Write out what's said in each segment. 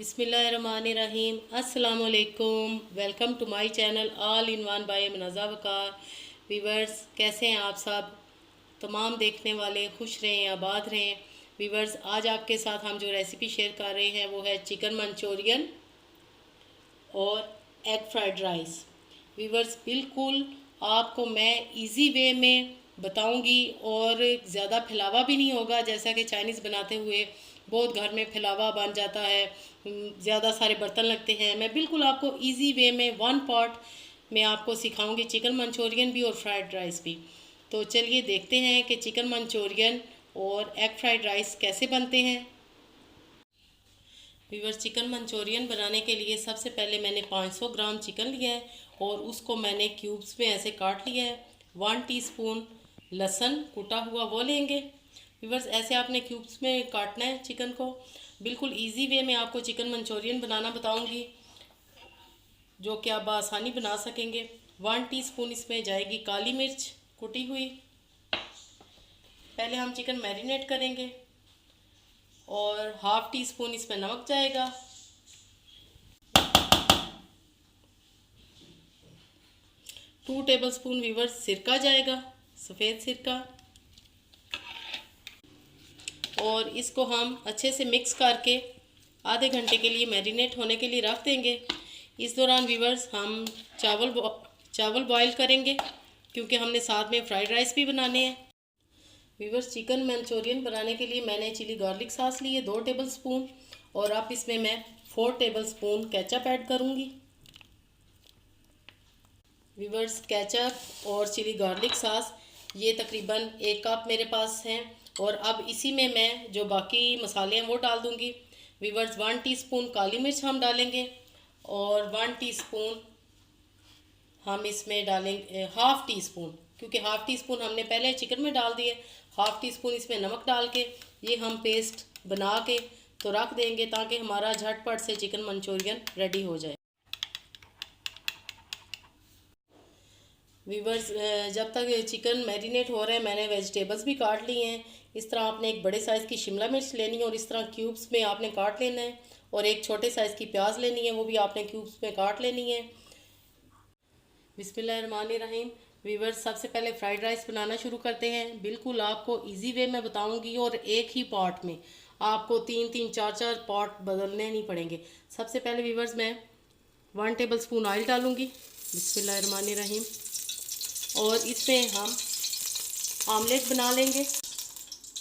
बिस्मिल्लाहिर्रहमानिर्रहीम। अस्सलाम वालेकुम। Welcome to my channel all in one by Munazza Waqar. Viewers, कैसे हैं आप सब? तमाम देखने वाले खुश रहें, आबाद रहें। वीवर्स, आज आपके साथ हम जो रेसिपी शेयर कर रहे हैं वो है चिकन मंचूरियन और एग फ्राइड राइस। वीवर्स, बिल्कुल आपको मैं इजी वे में बताऊंगी और ज़्यादा फैलावा भी नहीं होगा। जैसा कि चाइनीज़ बनाते हुए बहुत घर में फैलावा बन जाता है, ज़्यादा सारे बर्तन लगते हैं। मैं बिल्कुल आपको इजी वे में वन पॉट में आपको सिखाऊंगी, चिकन मंचूरियन भी और फ्राइड राइस भी। तो चलिए देखते हैं कि चिकन मंचूरियन और एग फ्राइड राइस कैसे बनते हैं। व्यूअर्स, चिकन मंचूरियन बनाने के लिए सबसे पहले मैंने 500 ग्राम चिकन लिया है और उसको मैंने क्यूब्स में ऐसे काट लिया है। 1 टीस्पून लहसुन कुटा हुआ वो लेंगे। व्यूअर्स, ऐसे आपने क्यूब्स में काटना है चिकन को। बिल्कुल इजी वे में आपको चिकन मंचूरियन बनाना बताऊंगी, जो कि आप आसानी बना सकेंगे। 1 टीस्पून इसमें जाएगी काली मिर्च कुटी हुई। पहले हम चिकन मैरिनेट करेंगे और हाफ़ टी स्पून इसमें नमक जाएगा। 2 टेबलस्पून व्यूअर्स सिरका जाएगा, सफ़ेद सिरका। और इसको हम अच्छे से मिक्स करके आधे घंटे के लिए मैरिनेट होने के लिए रख देंगे। इस दौरान व्यूअर्स हम चावल बॉईल करेंगे, क्योंकि हमने साथ में फ्राइड राइस भी बनाने हैं। व्यूअर्स, चिकन मंचूरियन बनाने के लिए मैंने चिली गार्लिक सॉस ली है 2 टेबलस्पून, और अब इसमें मैं 4 टेबलस्पून केचप ऐड करूँगी। व्यूअर्स, केचप और चिली गार्लिक सॉस ये तकरीबन 1 कप मेरे पास हैं। और अब इसी में मैं जो बाकी मसाले हैं वो डाल दूँगी। व्यूअर्स, 1 टीस्पून काली मिर्च हम डालेंगे और 1 टीस्पून हम इसमें डालेंगे हाफ़ टी स्पून, क्योंकि हाफ़ टी स्पून हमने पहले चिकन में डाल दिए। हाफ़ टी स्पून इसमें नमक डाल के ये हम पेस्ट बना के तो रख देंगे, ताकि हमारा झटपट से चिकन मंचूरियन रेडी हो जाए। वीवर्स, जब तक चिकन मैरिनेट हो रहा है मैंने वेजिटेबल्स भी काट ली हैं। इस तरह आपने एक बड़े साइज़ की शिमला मिर्च लेनी है और इस तरह क्यूब्स में आपने काट लेना है। और एक छोटे साइज़ की प्याज लेनी है, वो भी आपने क्यूब्स में काट लेनी है। बिस्मिल्लाहिर्रहमानिर्रहीम। वीवर्स, सबसे पहले फ्राइड राइस बनाना शुरू करते हैं। बिल्कुल आपको इजी वे में बताऊंगी और एक ही पॉट में आपको 3-3 4-4 पॉट बदलने नहीं पड़ेंगे। सबसे पहले वीवर्स मैं 1 टेबलस्पून ऑयल डालूंगी। बिस्मिल्लाहिर्रहमानिर्रहीम। और इसमें हम आमलेट बना लेंगे।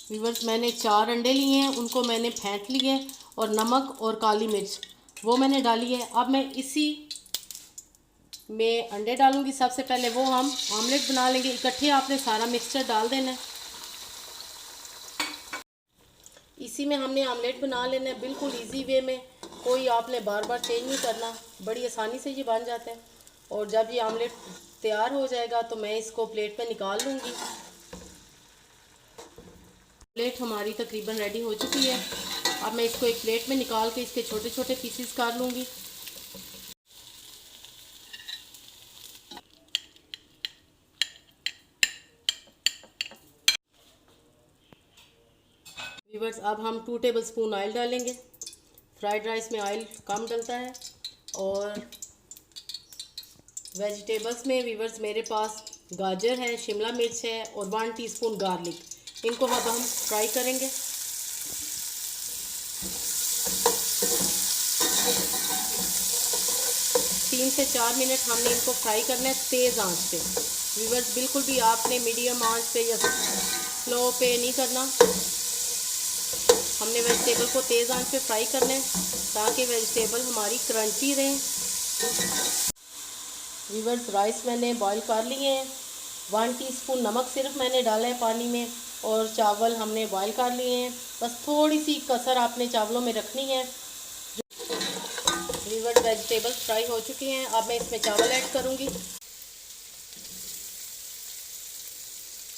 व्यूअर्स, मैंने 4 अंडे लिए हैं, उनको मैंने फेंट लिया है और नमक और काली मिर्च वो मैंने डाली है। अब मैं इसी में अंडे डालूंगी। सबसे पहले वो हम आमलेट बना लेंगे। इकट्ठे आपने सारा मिक्सचर डाल देना है। इसी में हमने आमलेट बना लेना है, बिल्कुल इजी वे में। कोई आपने बार बार चेंज नहीं करना, बड़ी आसानी से ये बन जाता है। और जब ये आमलेट तैयार हो जाएगा तो मैं इसको प्लेट पे निकाल लूँगी। प्लेट हमारी तकरीबन रेडी हो चुकी है। अब मैं इसको एक प्लेट में निकाल के इसके छोटे छोटे पीसेस कर लूँगी। व्यूअर्स, अब हम 2 टेबलस्पून ऑयल डालेंगे। फ्राइड राइस में ऑयल कम डलता है। और वेजिटेबल्स में व्यूअर्स मेरे पास गाजर है, शिमला मिर्च है और 1 टीस्पून गार्लिक। इनको अब हम फ्राई करेंगे। 3 से 4 मिनट हमने इनको फ्राई करना है तेज़ आंच पे। व्यूअर्स, बिल्कुल भी आपने मीडियम आंच पे या स्लो पे नहीं करना। हमने वेजिटेबल को तेज़ आंच पे फ्राई करना है, ताकि वेजिटेबल हमारी क्रंची रहें। व्यूअर्स, राइस मैंने बॉईल कर लिए हैं। 1 टीस्पून नमक सिर्फ मैंने डाला है पानी में, और चावल हमने बॉईल कर लिए हैं। बस थोड़ी सी कसर आपने चावलों में रखनी है। व्यूअर्स, वेजिटेबल्स फ्राई हो चुकी हैं। अब मैं इसमें चावल ऐड करूँगी।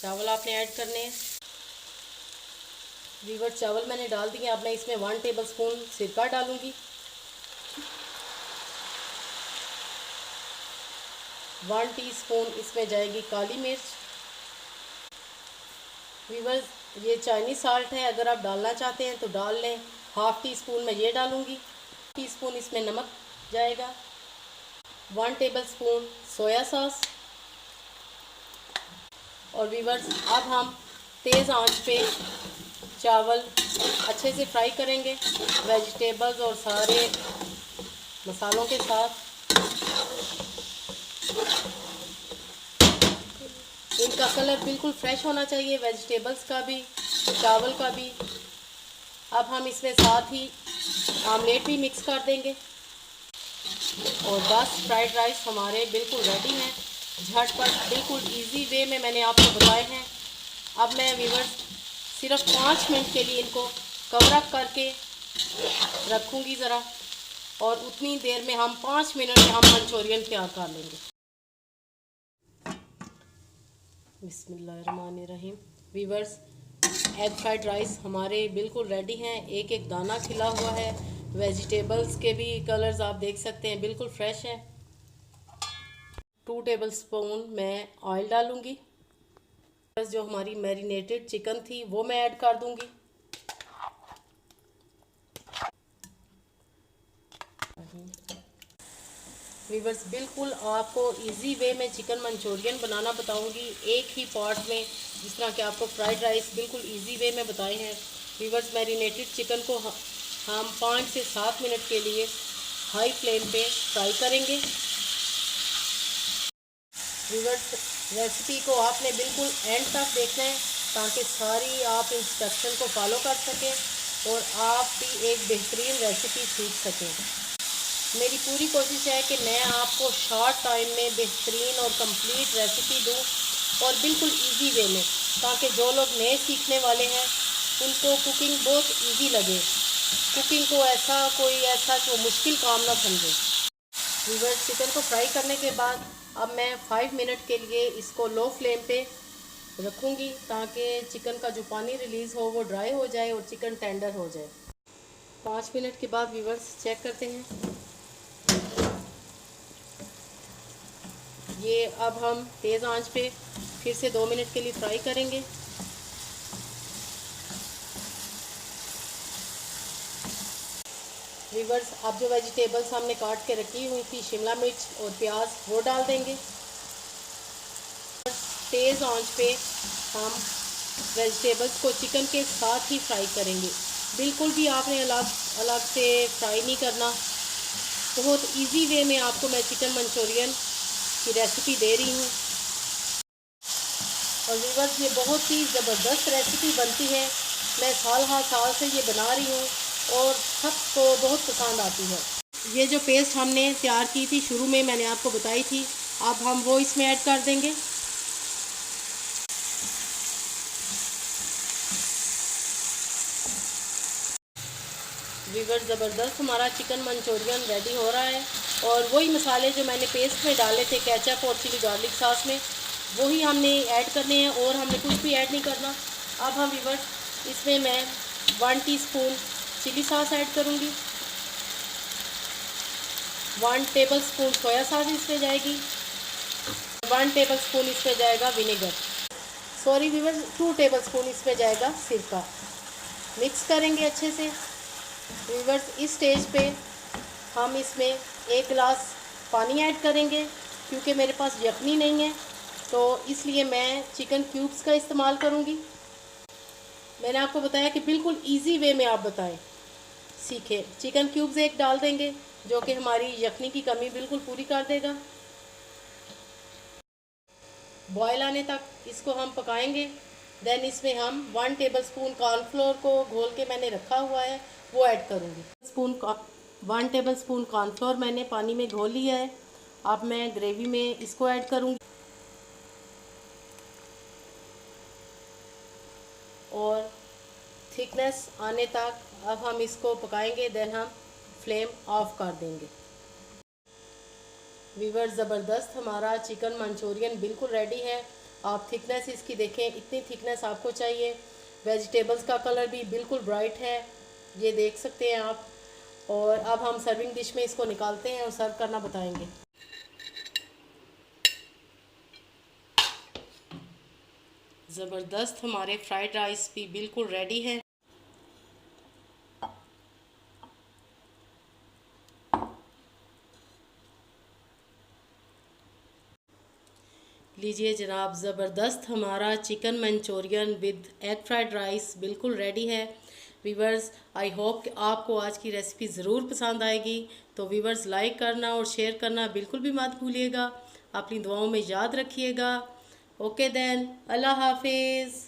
चावल आपने ऐड करने हैं। व्यूअर्स, चावल मैंने डाल दिए। अब मैं इसमें 1 टेबलस्पून सिरका डालूँगी। 1 टीस्पून इसमें जाएगी काली मिर्च। व्यूअर्स, ये चाइनीज़ साल्ट है, अगर आप डालना चाहते हैं तो डाल लें। हाफ़ टी स्पून मैं ये डालूँगी। टीस्पून इसमें नमक जाएगा, 1 टेबलस्पून सोया सॉस। और व्यूअर्स अब हम तेज़ आंच पे चावल अच्छे से फ्राई करेंगे वेजिटेबल्स और सारे मसालों के साथ। इनका कलर बिल्कुल फ्रेश होना चाहिए, वेजिटेबल्स का भी चावल का भी। अब हम इसमें साथ ही आमलेट भी मिक्स कर देंगे और बस फ्राइड राइस हमारे बिल्कुल रेडी हैं। झटपट बिल्कुल इजी वे में मैंने आपको बताए हैं। अब मैं व्यूअर्स सिर्फ 5 मिनट के लिए इनको कवर अप करके रखूँगी ज़रा, और उतनी देर में हम 5 मिनट में हम मंचूरियन तैयार कर लेंगे। बिस्मिल्लाहिर्रहमानिर्रहीम। व्यूअर्स एग फ्राइड राइस हमारे बिल्कुल रेडी हैं। एक एक दाना खिला हुआ है, वेजिटेबल्स के भी कलर्स आप देख सकते हैं बिल्कुल फ्रेश हैं। 2 टेबलस्पून मैं ऑयल डालूंगी। जो हमारी मैरिनेटेड चिकन थी वो मैं ऐड कर दूंगी। व्यूअर्स बिल्कुल आपको इजी वे में चिकन मंचूरियन बनाना बताऊंगी एक ही पॉट में, जिस तरह कि आपको फ्राइड राइस बिल्कुल इजी वे में बताए हैं। व्यूअर्स मैरिनेटेड चिकन को हम 5 से 7 मिनट के लिए हाई फ्लेम पे फ्राई करेंगे। व्यूअर्स रेसिपी को आपने बिल्कुल एंड तक देखना है ताकि सारी आप इंस्ट्रक्शन को फॉलो कर सकें और आप भी एक बेहतरीन रेसिपी सीख सकें। मेरी पूरी कोशिश है कि मैं आपको शॉर्ट टाइम में बेहतरीन और कंप्लीट रेसिपी दूं और बिल्कुल इजी वे में, ताकि जो लोग नए सीखने वाले हैं उनको कुकिंग बहुत इजी लगे, कुकिंग को ऐसा जो मुश्किल काम ना समझे। व्यूअर्स चिकन को फ्राई करने के बाद अब मैं 5 मिनट के लिए इसको लो फ्लेम पे रखूँगी ताकि चिकन का जो पानी रिलीज़ हो वो ड्राई हो जाए और चिकन टेंडर हो जाए। 5 मिनट के बाद व्यूअर्स चेक करते हैं। ये अब हम तेज़ आंच पे फिर से 2 मिनट के लिए फ्राई करेंगे। व्यूअर्स अब जो वेजिटेबल्स हमने काट के रखी हुई थी, शिमला मिर्च और प्याज, वो डाल देंगे। तेज़ आंच पे हम वेजिटेबल्स को चिकन के साथ ही फ्राई करेंगे। बिल्कुल भी आपने अलग अलग से फ्राई नहीं करना। बहुत इजी वे में आपको मैं चिकन मंचूरियन की रेसिपी दे रही हूँ और व्यूअर्स ये बहुत ही ज़बरदस्त रेसिपी बनती है। मैं साल से ये बना रही हूँ और सबको बहुत पसंद आती है। ये जो पेस्ट हमने तैयार की थी शुरू में मैंने आपको बताई थी, अब हम वो इसमें ऐड कर देंगे। व्यूअर्स ज़बरदस्त हमारा चिकन मंचूरियन रेडी हो रहा है और वही मसाले जो मैंने पेस्ट में डाले थे केचप और चिली गार्लिक सॉस में, वही हमने ऐड करने हैं और हमने कुछ भी ऐड नहीं करना। अब हम व्यूअर्स इसमें मैं 1 टीस्पून चिली सॉस ऐड करूँगी, 1 टेबलस्पून सोया सॉस इसमें जाएगी, 1 टेबलस्पून इसमें जाएगा विनेगर, सॉरी व्यूअर्स 2 टेबलस्पून इसमें जाएगा सिरका। मिक्स करेंगे अच्छे से। व्यूअर्स इस स्टेज पे हम इसमें 1 गिलास पानी ऐड करेंगे, क्योंकि मेरे पास यखनी नहीं है तो इसलिए मैं चिकन क्यूब्स का इस्तेमाल करूँगी। मैंने आपको बताया कि बिल्कुल इजी वे में आप बताएं सीखें। चिकन क्यूब्स 1 डाल देंगे जो कि हमारी यखनी की कमी बिल्कुल पूरी कर देगा। बॉयल आने तक इसको हम पकाएंगे। देन इसमें हम 1 टेबलस्पून कॉर्नफ्लोर को घोल के मैंने रखा हुआ है वो ऐड करूँगी। 1 टेबलस्पून कॉर्नफ्लोर मैंने पानी में घोल लिया है। अब मैं ग्रेवी में इसको ऐड करूँगी और थिकनेस आने तक अब हम इसको पकाएंगे। देन हम फ्लेम ऑफ कर देंगे। व्यूअर्स ज़बरदस्त हमारा चिकन मंचूरियन बिल्कुल रेडी है। आप थिकनेस इसकी देखें, इतनी थिकनेस आपको चाहिए। वेजिटेबल्स का कलर भी बिल्कुल ब्राइट है, ये देख सकते हैं आप। और अब हम सर्विंग डिश में इसको निकालते हैं और सर्व करना बताएंगे। ज़बरदस्त हमारे फ्राइड राइस भी बिल्कुल रेडी है। लीजिए जनाब, ज़बरदस्त हमारा chicken Manchurian with egg fried rice बिल्कुल रेडी है। वीवर्स, आई होप कि आपको आज की रेसिपी ज़रूर पसंद आएगी। तो वीवर्स, लाइक करना और शेयर करना बिल्कुल भी मत भूलिएगा। अपनी दुआओं में याद रखिएगा। ओके देन, अल्लाह हाफिज़।